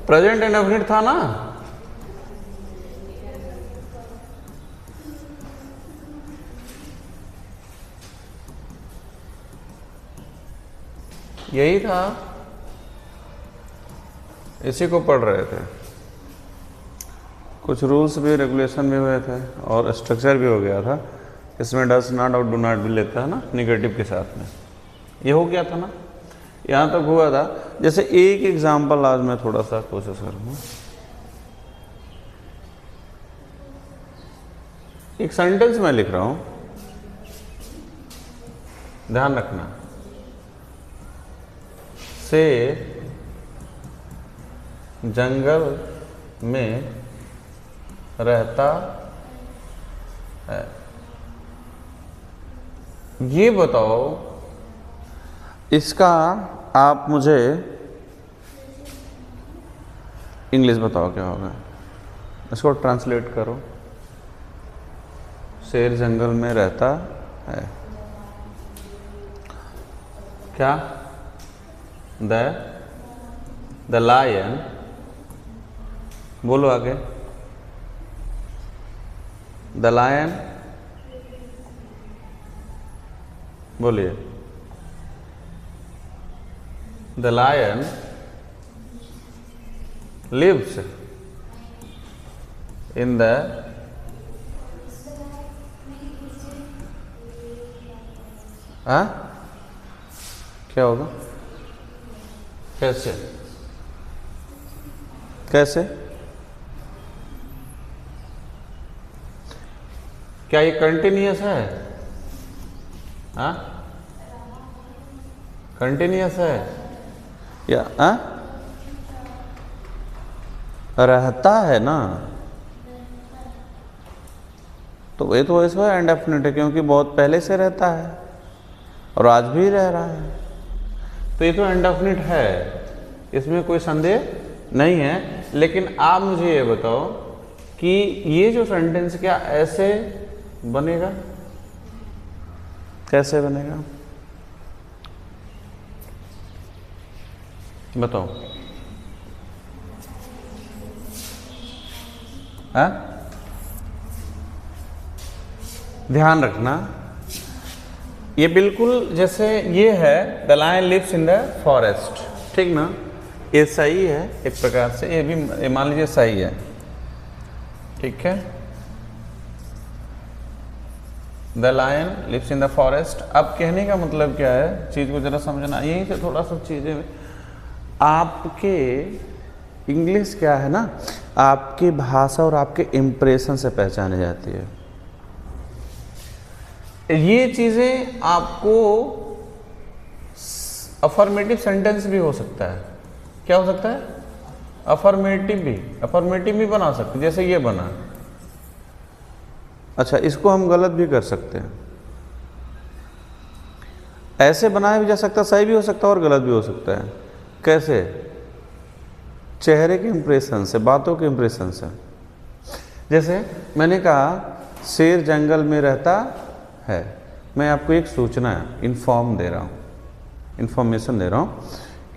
Present indefinite था ना, यही था, इसी को पढ़ रहे थे। कुछ रूल्स भी रेगुलेशन भी हुए थे और स्ट्रक्चर भी हो गया था। इसमें डस नॉट और डू नॉट भी लेता है ना निगेटिव के साथ में, ये हो गया था ना, यहाँ तक हुआ था। जैसे एक एग्जाम्पल आज मैं थोड़ा सा कोशिश करूँगा। एक सेंटेंस मैं लिख रहा हूँ, ध्यान रखना। शेर जंगल में रहता है। ये बताओ, इसका आप मुझे इंग्लिश बताओ क्या होगा। इसको ट्रांसलेट करो। शेर जंगल में रहता है, क्या? द लायन, बोलो आगे। द लायन, बोलिए। The lion lives in the क्या होगा? कैसे कैसे? क्या ये कंटिन्यूअस है? कंटिन्यूअस है या रहता है ना? तो ये तो इसमें इंडेफिनिट है, क्योंकि बहुत पहले से रहता है और आज भी रह रहा है, तो ये तो इंडेफिनिट है, इसमें कोई संदेह नहीं है। लेकिन आप मुझे ये बताओ कि ये जो सेंटेंस क्या ऐसे बनेगा? कैसे बनेगा बताओ? ध्यान रखना, ये बिल्कुल जैसे ये है the lion lives in the forest, ठीक ना? ये सही है एक प्रकार से, ये भी मान लीजिए सही है, ठीक है। The lion lives in the forest. अब कहने का मतलब क्या है, चीज को जरा समझना। यहीं से थोड़ा सा चीजें आपके इंग्लिश क्या है ना, आपकी भाषा और आपके इंप्रेशन से पहचानी जाती है। ये चीजें आपको अफर्मेटिव सेंटेंस भी हो सकता है। क्या हो सकता है? अफर्मेटिव भी बना सकते, जैसे ये बना। अच्छा, इसको हम गलत भी कर सकते हैं, ऐसे बनाया भी जा सकता है, सही भी हो सकता है और गलत भी हो सकता है। कैसे? चेहरे के इंप्रेशन से, बातों के इंप्रेशन से। जैसे मैंने कहा शेर जंगल में रहता है, मैं आपको एक सूचना इन्फॉर्म दे रहा हूँ, इन्फॉर्मेशन दे रहा हूँ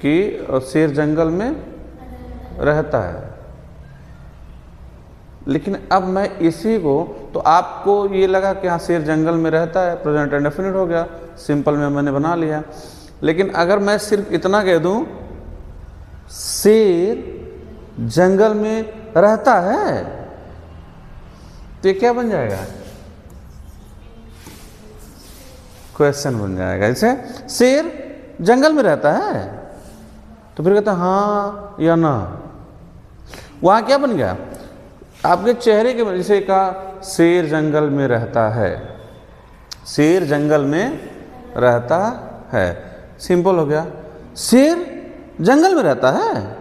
कि शेर जंगल में रहता है। लेकिन अब मैं इसी को, तो आपको ये लगा कि हाँ शेर जंगल में रहता है, प्रेजेंट इंडेफिनिट हो गया, सिंपल में मैंने बना लिया। लेकिन अगर मैं सिर्फ इतना कह दूं शेर जंगल में रहता है, तो ये क्या बन जाएगा? क्वेश्चन बन जाएगा। जैसे शेर जंगल में रहता है, तो फिर कहता हाँ या ना, वहां क्या बन गया? आपके चेहरे के, जैसे कहा शेर जंगल में रहता है, शेर जंगल में रहता है, सिंपल हो गया। शेर जंगल में रहता है,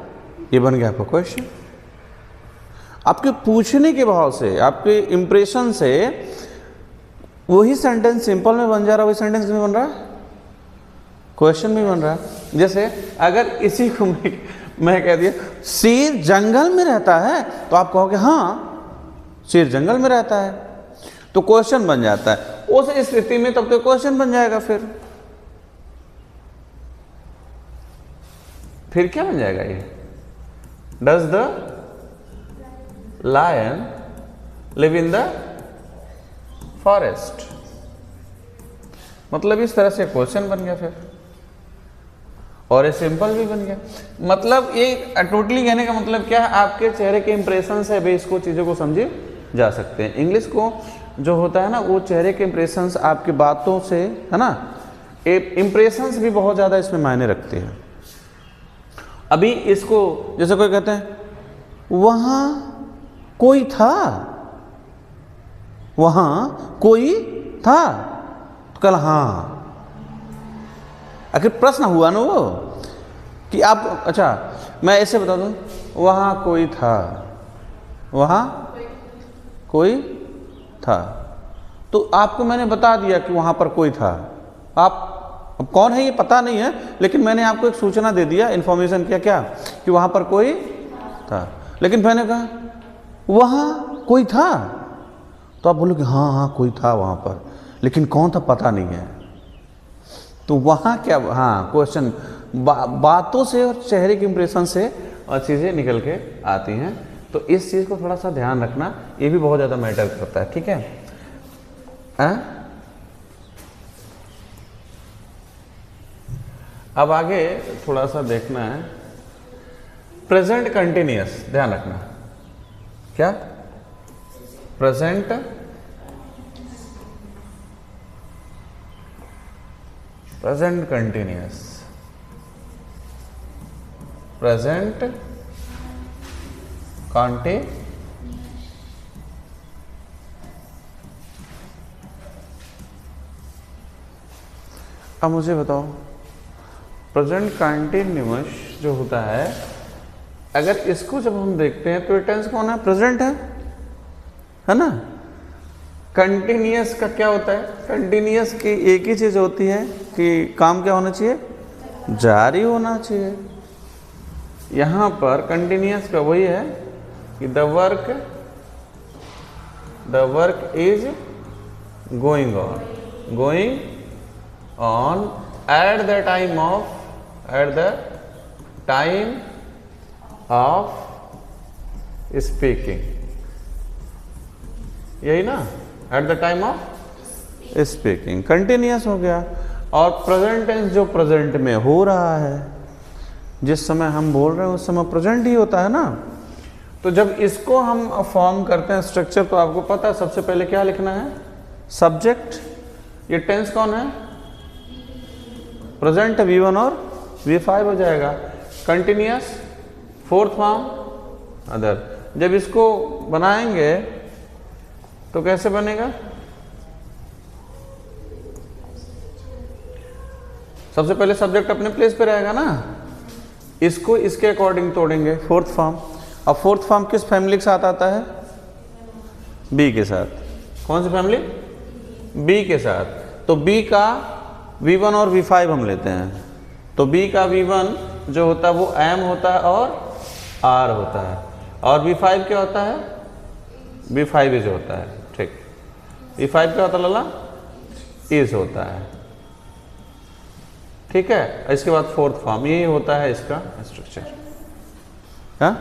ये बन गया आपका क्वेश्चन। आपके पूछने के भाव से, आपके इंप्रेशन से वही सेंटेंस सिंपल में बन जा रहा है, वही सेंटेंस में बन रहा है, क्वेश्चन भी बन रहा है। जैसे अगर इसी को मैं कह दिया शेर जंगल में रहता है, तो आप कहोगे हाँ शेर जंगल में रहता है, तो क्वेश्चन बन जाता है। उस स्थिति में तब तो क्वेश्चन बन जाएगा। फिर क्या बन जाएगा? ये does the lion live in the forest. मतलब इस तरह से क्वेश्चन बन गया फिर, और ये सिंपल भी बन गया। मतलब ये टोटली कहने का मतलब क्या है, आपके चेहरे के इंप्रेशन से बेस को चीज़ों को समझे जा सकते हैं। इंग्लिश को जो होता है ना, वो चेहरे के इंप्रेशंस आपकी बातों से, है ना, इंप्रेशंस भी बहुत ज़्यादा इसमें मायने रखते हैं। अभी इसको जैसे कोई कहते हैं वहाँ कोई था, वहाँ कोई था, तो कल हाँ, आखिर प्रश्न हुआ ना वो कि आप, अच्छा मैं ऐसे बता दूं, वहाँ कोई था, वहाँ कोई था, तो आपको मैंने बता दिया कि वहाँ पर कोई था। आप अब कौन है ये पता नहीं है, लेकिन मैंने आपको एक सूचना दे दिया, इन्फॉर्मेशन किया क्या, कि वहाँ पर कोई था। लेकिन मैंने कहा वहाँ कोई था, तो आप बोलोगे हाँ हाँ कोई था वहाँ पर, लेकिन कौन था पता नहीं है। तो वहाँ क्या, हाँ क्वेश्चन बातों से और चेहरे के इंप्रेशन से और चीज़ें निकल के आती हैं। तो इस चीज़ को थोड़ा सा ध्यान रखना, ये भी बहुत ज़्यादा मैटर करता है, ठीक है। अब आगे थोड़ा सा देखना है प्रेजेंट कंटिन्यूअस, ध्यान रखना क्या, प्रेजेंट कंटिन्यूअस, प्रेजेंट कंटिन्यूअस। अब मुझे बताओ प्रेजेंट कंटिन्यूअस जो होता है, अगर इसको जब हम देखते हैं तो टेंस कौन है, प्रेजेंट है ना। कंटिन्यूअस का क्या होता है, कंटिन्यूअस की एक ही चीज होती है कि काम क्या होना चाहिए, जारी होना चाहिए। यहां पर कंटिन्यूअस का वही है कि the work is going on at the time of speaking, यही ना, at the time of speaking continuous हो गया। और प्रेजेंट टेंस जो प्रेजेंट में हो रहा है, जिस समय हम बोल रहे हैं उस समय प्रेजेंट ही होता है ना। तो जब इसको हम फॉर्म करते हैं स्ट्रक्चर, तो आपको पता है सबसे पहले क्या लिखना है, सब्जेक्ट। ये टेंस कौन है, प्रेजेंट V1 और V5 हो जाएगा। Continuous fourth form other. जब इसको बनाएंगे तो कैसे बनेगा, सबसे पहले सब्जेक्ट अपने प्लेस पे रहेगा ना, इसको इसके अकॉर्डिंग तोड़ेंगे, फोर्थ फॉर्म। अब फोर्थ फॉर्म किस फैमिली के साथ आता है, बी के साथ। कौन सी फैमिली, बी के साथ। तो बी का V1 और V5 हम लेते हैं, तो B का V1 जो होता है वो M होता है और R होता है, और V5 क्या होता है, V5 इज होता है, ठीक। V5 क्या होता है लाला, इज होता है, ठीक है। इसके बाद फोर्थ फॉर्म, ये होता है इसका स्ट्रक्चर, हाँ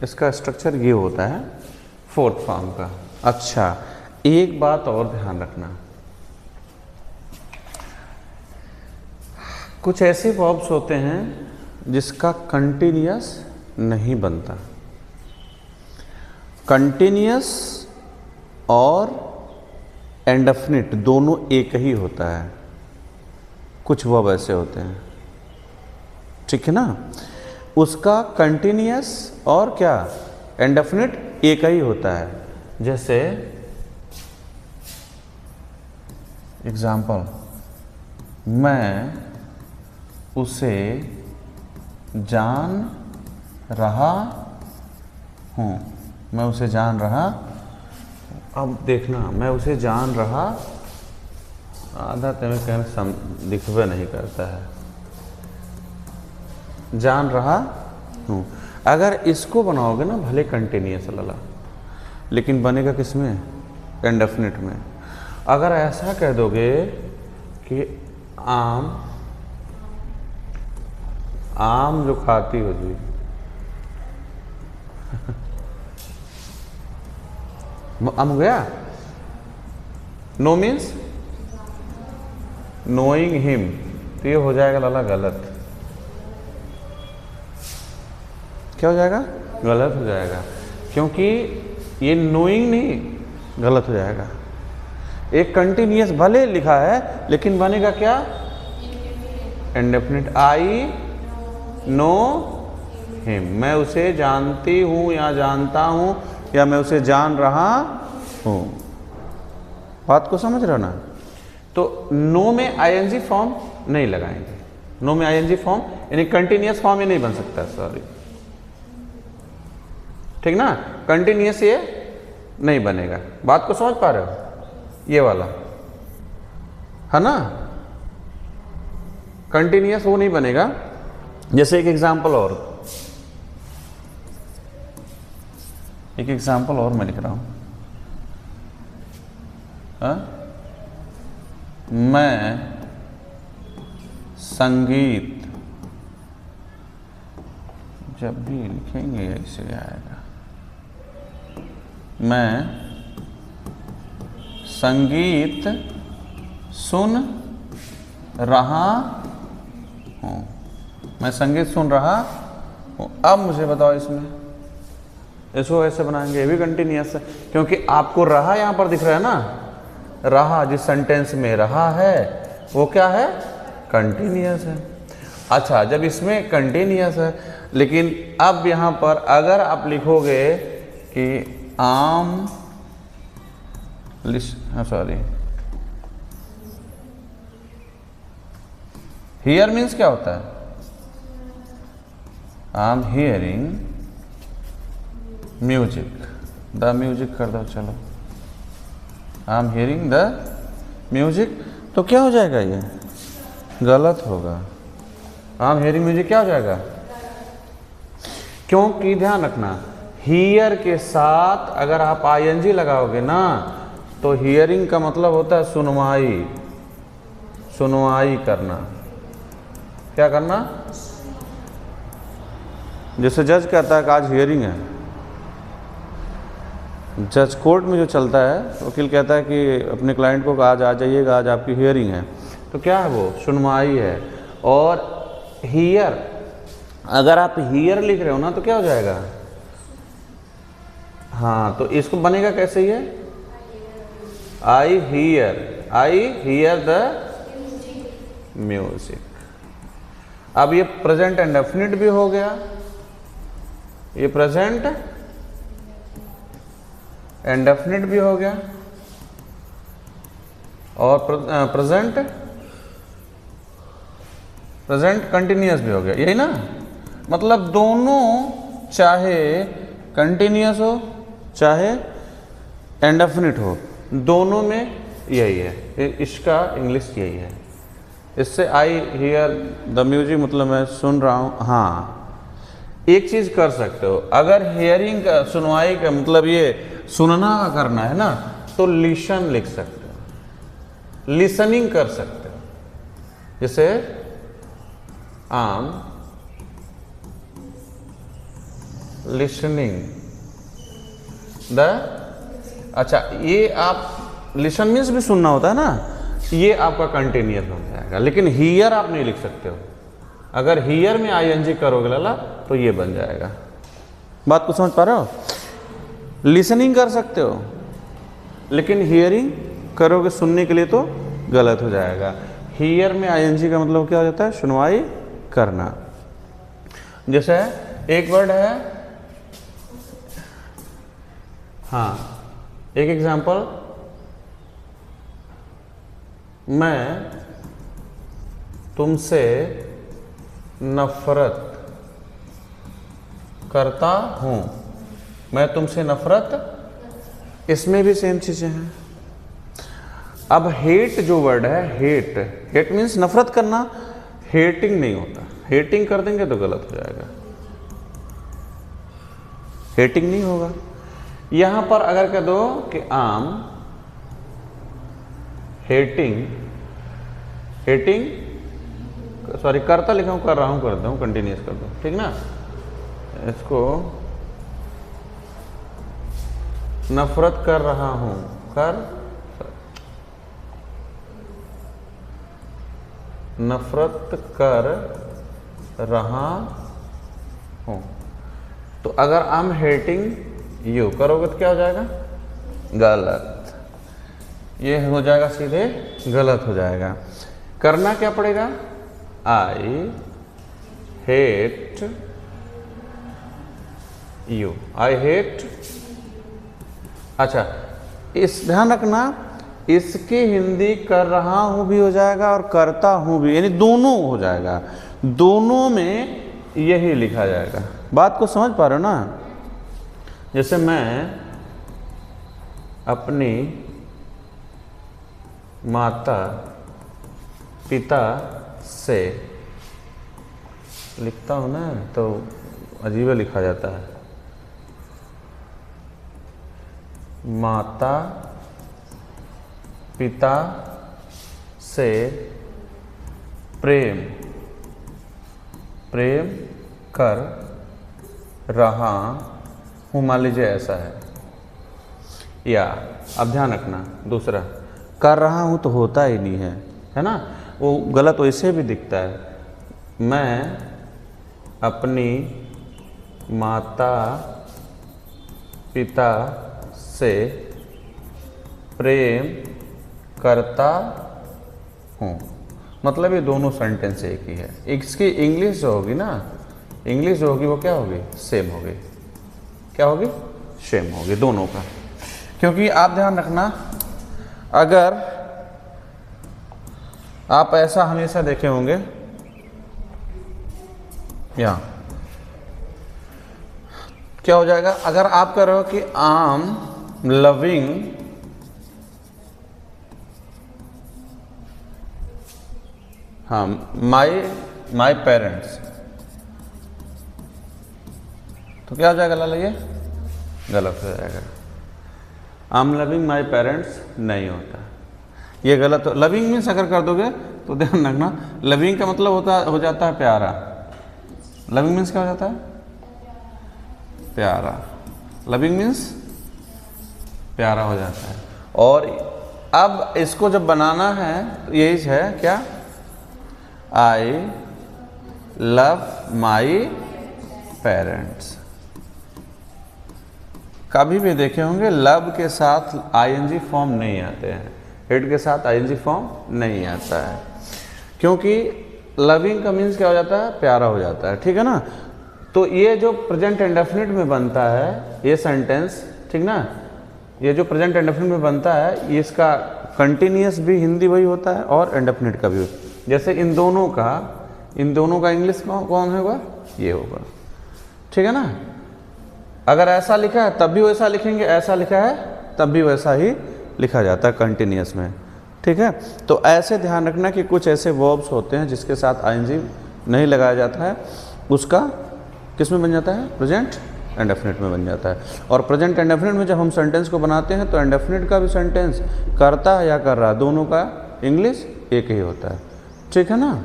इसका स्ट्रक्चर ये होता है फोर्थ फॉर्म का। अच्छा एक बात और ध्यान रखना, कुछ ऐसे वर्ब्स होते हैं जिसका कंटिन्यूअस नहीं बनता। कंटिन्यूअस और इंडेफिनिट दोनों एक ही होता है, कुछ वर्ब ऐसे होते हैं, ठीक है ना। उसका कंटिन्यूअस और क्या इंडेफिनिट एक ही होता है। जैसे एग्जाम्पल, मैं उसे जान रहा हूँ, मैं उसे जान रहा। अब देखना, मैं उसे जान रहा, आधा तुम्हें कहने दिखवे नहीं करता है, जान रहा हूँ। अगर इसको बनाओगे ना, भले कंटिन्यूअस लला, लेकिन बनेगा किस में, इंडेफिनिट में। अगर ऐसा कह दोगे कि आम जो खाती हो जी, हो गया। नो मीन्स नोइंग हिम, तो ये हो जाएगा लाला गलत। क्या हो जाएगा? गलत हो जाएगा, क्योंकि ये नोइंग नहीं, गलत हो जाएगा। एक कंटिन्यूअस भले लिखा है लेकिन बनेगा क्या? इंडेफिनिट। आई नो हिम, मैं उसे जानती हूं या जानता हूं या मैं उसे जान रहा हूं। बात को समझ रहे हो ना? तो नो में आईएनजी फॉर्म नहीं लगाएंगे। नो में आईएनजी फॉर्म यानी कंटिन्यूअस फॉर्म ये नहीं बन सकता, सॉरी, ठीक ना? कंटिन्यूअस ये नहीं बनेगा। बात को समझ पा रहे हो? ये वाला है ना, कंटिन्यूअस वो नहीं बनेगा। जैसे एक एग्जांपल और मैं लिख रहा हूं। मैं संगीत, जब भी लिखेंगे ऐसे आएगा। मैं संगीत सुन रहा हूं। मैं संगीत सुन रहा हूं। अब मुझे बताओ इसको ऐसे बनाएंगे, ये भी कंटिन्यूअस है, क्योंकि आपको रहा यहां पर दिख रहा है ना। रहा जिस सेंटेंस में रहा है वो क्या है? कंटिन्यूअस है। अच्छा, जब इसमें कंटिन्यूअस है, लेकिन अब यहां पर अगर आप लिखोगे कि आम सॉरी, हियर मीन्स क्या होता है? I am hearing music, the music कर दो, चलो I am hearing the music, तो क्या हो जाएगा? ये गलत होगा। आई एम हियरिंग म्यूजिक क्या हो जाएगा? क्योंकि ध्यान रखना, हियर के साथ अगर आप आईएनजी लगाओगे ना, तो हियरिंग का मतलब होता है सुनवाई, सुनवाई करना। क्या करना? जैसे जज कहता है कि आज हियरिंग है, जज कोर्ट में जो चलता है, वकील कहता है कि अपने क्लाइंट को आज आ जाइएगा, आज आपकी हियरिंग है, तो क्या है वो? सुनवाई है। और हियर, अगर आप हियर लिख रहे हो ना, तो क्या हो जाएगा? हाँ, तो इसको बनेगा कैसे? ये आई हियर द म्यूजिक। अब ये प्रेजेंट इंडेफिनिट भी हो गया, ये प्रेजेंट इंडेफिनिट भी हो गया, और प्रेजेंट कंटिन्यूअस भी हो गया, यही ना? मतलब दोनों, चाहे कंटिन्यूअस हो चाहे इंडेफिनिट हो, दोनों में यही है। इसका इंग्लिश यही है। इससे आई हियर द म्यूजिक मतलब मैं सुन रहा हूँ। हाँ, एक चीज़ कर सकते हो, अगर हियरिंग का, सुनवाई का मतलब ये सुनना का करना है ना, तो लिसन लिख सकते हो, लिसनिंग कर सकते हो। जैसे आम लिसनिंग द, अच्छा, ये आप लिसन मीन्स भी सुनना होता है ना, ये आपका कंटिन्यूअस बन जाएगा। लेकिन हियर आप नहीं लिख सकते हो। अगर हियर में आईएनजी करोगे लाला, तो ये बन जाएगा। बात को समझ पा रहे हो? लिसनिंग कर सकते हो, लेकिन हियरिंग करोगे सुनने के लिए, तो गलत हो जाएगा। हियर में आईएनजी का मतलब क्या हो जाता है? सुनवाई करना। जैसे एक वर्ड है, हाँ, एक एग्जांपल, मैं तुमसे नफरत करता हूं। मैं तुमसे नफरत, इसमें भी सेम चीजें हैं। अब हेट जो वर्ड है, हेट मीन्स नफरत करना, हेटिंग नहीं होता। हेटिंग कर देंगे तो गलत हो जाएगा, हेटिंग नहीं होगा। यहां पर अगर कह दो कि आम हेटिंग सॉरी, करता लिखा हूं, कर रहा हूं, कर दो, कंटिन्यूस कर दो, ठीक ना? इसको नफरत कर रहा हूं, नफरत कर रहा हूं। तो अगर आई एम हेटिंग यू करोगे तो क्या हो जाएगा? गलत। ये हो जाएगा सीधे गलत हो जाएगा। करना क्या पड़ेगा? I hate you, I hate. अच्छा, इस ध्यान रखना, इसकी हिंदी कर रहा हूं भी हो जाएगा और करता हूं भी, यानी दोनों हो जाएगा। दोनों में यही लिखा जाएगा। बात को समझ पा रहे हो ना? जैसे मैं अपनी माता पिता से लिखता हूं ना, तो अजीब लिखा जाता है। माता पिता से प्रेम कर रहा हूँ, मान लीजिए ऐसा है। या अब ध्यान रखना, दूसरा कर रहा हूँ तो होता ही नहीं है ना, वो गलत वैसे भी दिखता है। मैं अपनी माता पिता से प्रेम करता हूँ, मतलब ये दोनों सेंटेंस एक ही है। इसकी इंग्लिश जो होगी ना, इंग्लिश जो होगी वो क्या होगी? सेम होगी। क्या होगी? सेम होगी दोनों का। क्योंकि आप ध्यान रखना, अगर आप ऐसा हमेशा देखे होंगे, या क्या हो जाएगा? अगर आप कह रहे हो कि आई एम लविंग हाँ माई पेरेंट्स, तो क्या हो जाएगा लाला? ये गलत हो जाएगा। I am loving my parents नहीं होता, ये गलत हो। लविंग मीन्स अगर कर दोगे तो ध्यान रखना, लविंग का मतलब हो जाता है प्यारा। लविंग मीन्स क्या हो जाता है? प्यारा। लविंग मीन्स प्यारा हो जाता है। और अब इसको जब बनाना है तो यही है क्या? I love my parents. कभी भी देखे होंगे लव के साथ आईएनजी फॉर्म नहीं आते हैं, हेड के साथ आईएनजी फॉर्म नहीं आता है, क्योंकि लविंग का मीन्स क्या हो जाता है? प्यारा हो जाता है। ठीक है ना? तो ये जो प्रेजेंट इंडेफिनिट में बनता है ये सेंटेंस, ठीक ना, ये जो प्रेजेंट इंडेफिनिट में बनता है, इसका कंटिन्यूअस भी हिंदी वही होता है और इंडेफिनिट का भी। जैसे इन दोनों का इंग्लिश कौन होगा? ये होगा। ठीक है ना? अगर ऐसा लिखा है तब भी वैसा लिखेंगे, ऐसा लिखा है तब भी वैसा ही लिखा जाता है कंटिन्यूअस में। ठीक है? तो ऐसे ध्यान रखना कि कुछ ऐसे वर्ब्स होते हैं जिसके साथ आईएनजी नहीं लगाया जाता है, उसका किस में बन जाता है? प्रेजेंट इंडेफिनिट में बन जाता है। और प्रेजेंट इंडेफिनिट में जब हम सेंटेंस को बनाते हैं तो इंडेफिनिट का भी सेंटेंस करता है या कर रहा है, दोनों का इंग्लिश एक ही होता है। ठीक है ना?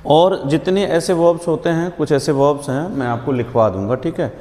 और जितने ऐसे वर्ब्स होते हैं, कुछ ऐसे वर्ब्स हैं मैं आपको लिखवा दूंगा। ठीक है?